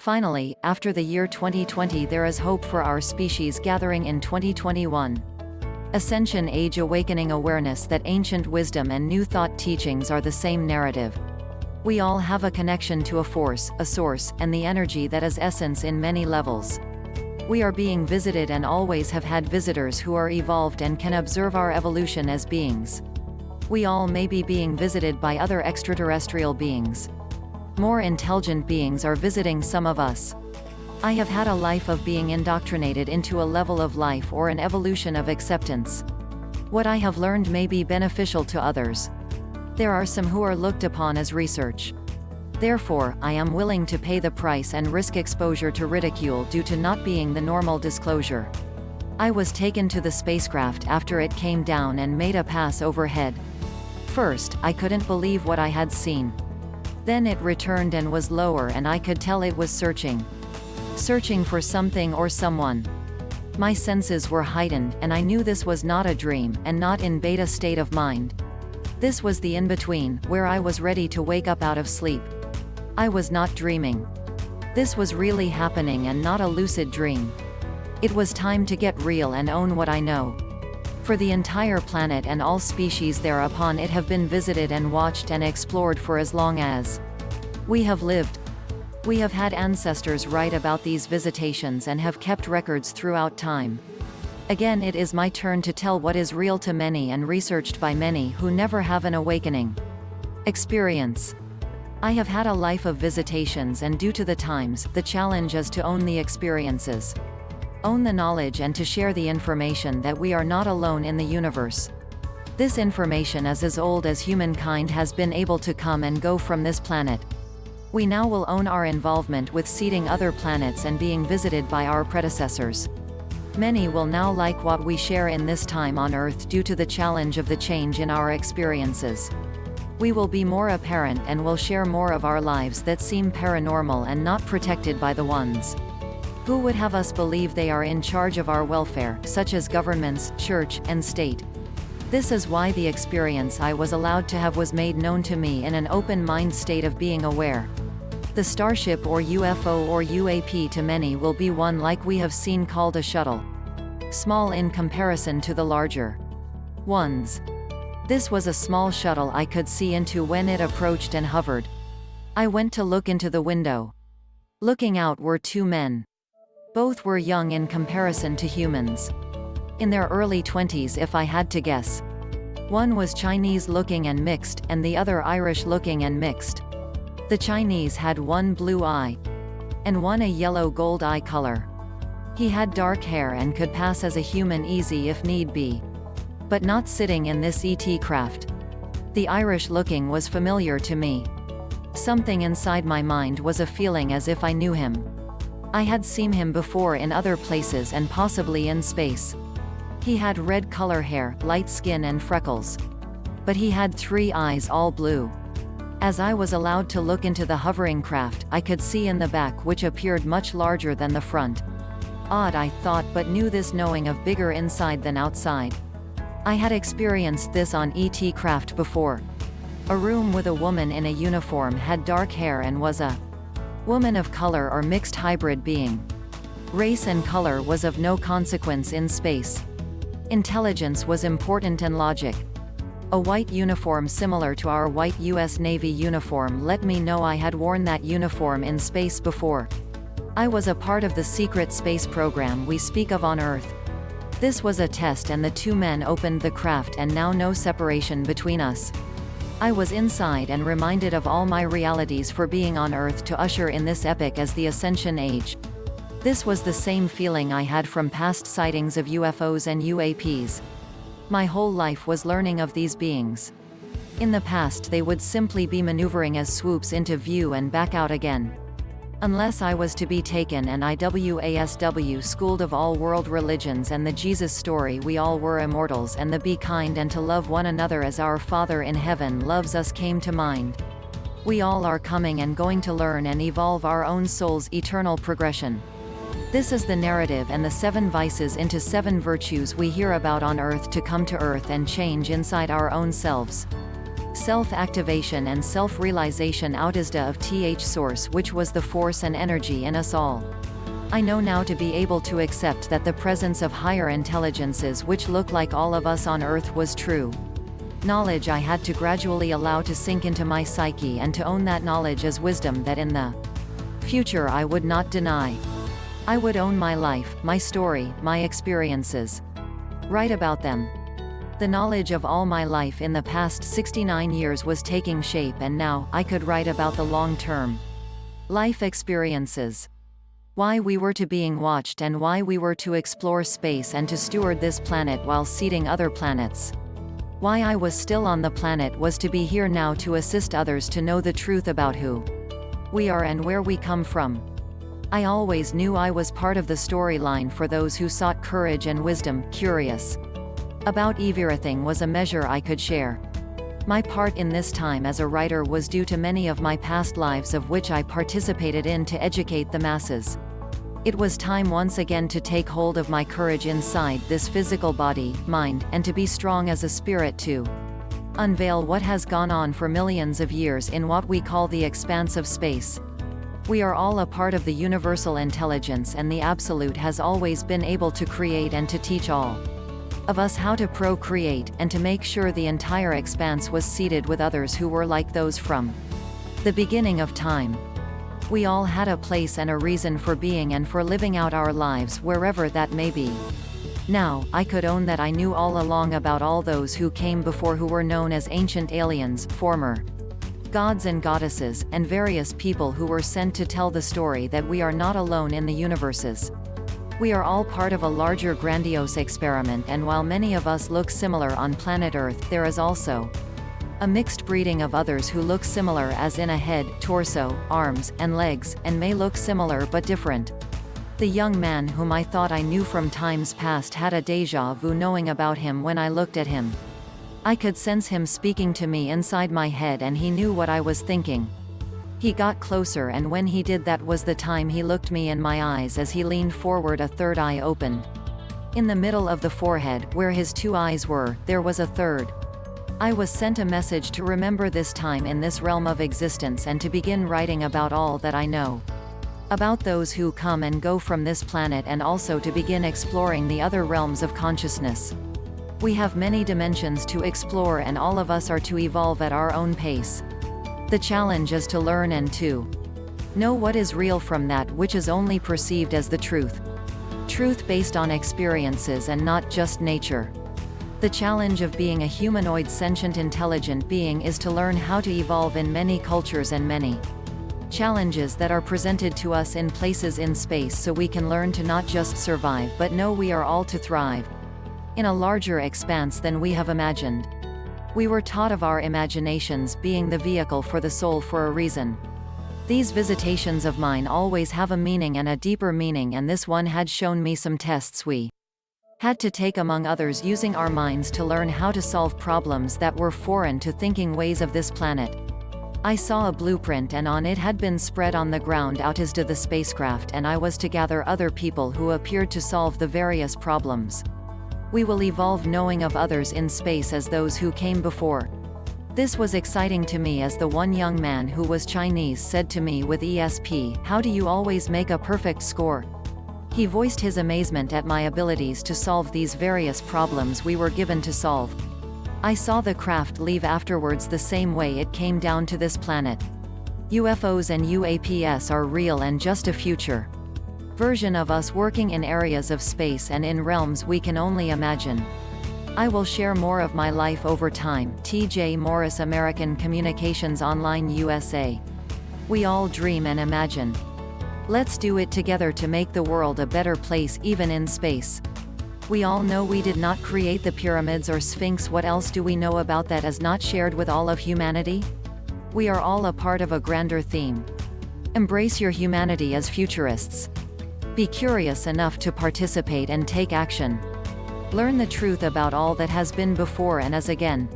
Finally, after the year 2020 there is hope for our species gathering in 2021. Ascension Age awakening awareness that ancient wisdom and new thought teachings are the same narrative. We all have a connection to a force, a source, and the energy that is essence in many levels. We are being visited and always have had visitors who are evolved and can observe our evolution as beings. We all may be being visited by other extraterrestrial beings. More intelligent beings are visiting some of us. I have had a life of being indoctrinated into a level of life or an evolution of acceptance. What I have learned may be beneficial to others. There are some who are looked upon as research. Therefore, I am willing to pay the price and risk exposure to ridicule due to not being the normal disclosure. I was taken to the spacecraft after it came down and made a pass overhead. First, I couldn't believe what I had seen. Then it returned and was lower and I could tell it was searching. Searching for something or someone. My senses were heightened, and I knew this was not a dream, and not in beta state of mind. This was the in-between, where I was ready to wake up out of sleep. I was not dreaming. This was really happening and not a lucid dream. It was time to get real and own what I know. For the entire planet and all species thereupon it have been visited and watched and explored for as long as we have lived. We have had ancestors write about these visitations and have kept records throughout time. Again, it is my turn to tell what is real to many and researched by many who never have an awakening experience. I have had a life of visitations, and due to the times, the challenge is to own the experiences. Own the knowledge and to share the information that we are not alone in the universe. This information is as old as humankind has been able to come and go from this planet. We now will own our involvement with seeding other planets and being visited by our predecessors. Many will now like what we share in this time on Earth due to the challenge of the change in our experiences. We will be more apparent and will share more of our lives that seem paranormal and not protected by the ones who would have us believe they are in charge of our welfare, such as governments, church, and state. This is why the experience I was allowed to have was made known to me in an open mind state of being aware. The starship or UFO or UAP to many will be one like we have seen called a shuttle. Small in comparison to the larger ones. This was a small shuttle I could see into when it approached and hovered. I went to look into the window. Looking out were two men. Both were young in comparison to humans. In their early 20s if I had to guess. One was Chinese looking and mixed, and the other Irish looking and mixed. The Chinese had one blue eye, and one a yellow gold eye color. He had dark hair and could pass as a human easy if need be. But not sitting in this ET craft. The Irish looking was familiar to me. Something inside my mind was a feeling as if I knew him. I had seen him before in other places and possibly in space. He had red color hair, light skin and freckles. But he had three eyes all blue. As I was allowed to look into the hovering craft, I could see in the back which appeared much larger than the front. Odd I thought, but knew this knowing of bigger inside than outside. I had experienced this on ET craft before. A room with a woman in a uniform had dark hair and was a woman of color or mixed hybrid being. Race and color was of no consequence in space. Intelligence was important and logic. A white uniform similar to our white US Navy uniform let me know I had worn that uniform in space before. I was a part of the secret space program we speak of on Earth. This was a test and the two men opened the craft and now no separation between us. I was inside and reminded of all my realities for being on Earth to usher in this epoch as the Ascension Age. This was the same feeling I had from past sightings of UFOs and UAPs. My whole life was learning of these beings. In the past they would simply be maneuvering as swoops into view and back out again. Unless I was to be taken and IWASW schooled of all world religions and the Jesus story we all were immortals and the be kind and to love one another as our Father in heaven loves us came to mind. We all are coming and going to learn and evolve our own soul's eternal progression. This is the narrative and the 7 vices into 7 virtues we hear about on Earth to come to Earth and change inside our own selves. self-activation and self-realization outisda of th source, which was the force and energy in us all. I know now to be able to accept that the presence of higher intelligences which look like all of us on Earth was true. Knowledge I had to gradually allow to sink into my psyche, and to own that knowledge as wisdom that in the future I would not deny. I would own my life, my story, my experiences. Write about them. The knowledge of all my life in the past 69 years was taking shape, and now I could write about the long-term life experiences. Why we were to being watched, and why we were to explore space and to steward this planet while seeding other planets. Why I was still on the planet was to be here now to assist others to know the truth about who we are and where we come from. I always knew I was part of the storyline for those who sought courage and wisdom, curious about everything was a measure I could share. My part in this time as a writer was due to many of my past lives of which I participated in to educate the masses. It was time once again to take hold of my courage inside this physical body, mind, and to be strong as a spirit to unveil what has gone on for millions of years in what we call the expanse of space. We are all a part of the universal intelligence, and the Absolute has always been able to create and to teach all of us how to procreate, and to make sure the entire expanse was seeded with others who were like those from the beginning of time. We all had a place and a reason for being and for living out our lives wherever that may be. Now, I could own that I knew all along about all those who came before, who were known as ancient aliens, former gods and goddesses, and various people who were sent to tell the story that we are not alone in the universes. We are all part of a larger grandiose experiment, and while many of us look similar on planet Earth, there is also a mixed breeding of others who look similar, as in a head, torso, arms, and legs, and may look similar but different. The young man whom I thought I knew from times past had a déjà vu knowing about him when I looked at him. I could sense him speaking to me inside my head, and he knew what I was thinking. He got closer, and when he did, that was the time he looked me in my eyes as he leaned forward, a third eye open. In the middle of the forehead, where his two eyes were, there was a third. I was sent a message to remember this time in this realm of existence, and to begin writing about all that I know about those who come and go from this planet, and also to begin exploring the other realms of consciousness. We have many dimensions to explore, and all of us are to evolve at our own pace. The challenge is to learn and to know what is real from that which is only perceived as the truth. Truth based on experiences and not just nature. The challenge of being a humanoid sentient intelligent being is to learn how to evolve in many cultures and many challenges that are presented to us in places in space, so we can learn to not just survive but know we are all to thrive in a larger expanse than we have imagined. We were taught of our imaginations being the vehicle for the soul for a reason. These visitations of mine always have a meaning, and a deeper meaning, and this one had shown me some tests we had to take, among others using our minds to learn how to solve problems that were foreign to thinking ways of this planet. I saw a blueprint, and on it had been spread on the ground out as to the spacecraft, and I was to gather other people who appeared to solve the various problems. We will evolve knowing of others in space as those who came before. This was exciting to me, as the one young man who was Chinese said to me with ESP, "How do you always make a perfect score?" He voiced his amazement at my abilities to solve these various problems we were given to solve. I saw the craft leave afterwards the same way it came down to this planet. UFOs and UAPs are real and just a future version of us working in areas of space and in realms we can only imagine. I will share more of my life over time. T.J. Morris, American Communications Online USA. We all dream and imagine. Let's do it together to make the world a better place, even in space. We all know we did not create the pyramids or Sphinx. What else do we know about that is not shared with all of humanity? We are all a part of a grander theme. Embrace your humanity as futurists. Be curious enough to participate and take action. Learn the truth about all that has been before and is again.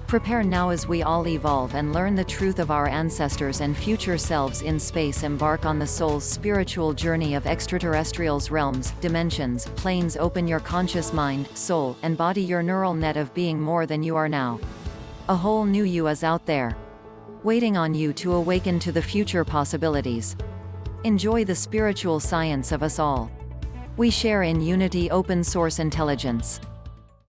Prepare now as we all evolve and learn the truth of our ancestors and future selves in space. Embark on the soul's spiritual journey of extraterrestrials, realms, dimensions, planes. Open your conscious mind, soul, and body, your neural net of being more than you are now. A whole new you is out there, waiting on you to awaken to the future possibilities. Enjoy the spiritual science of us all. We share in unity, open source intelligence.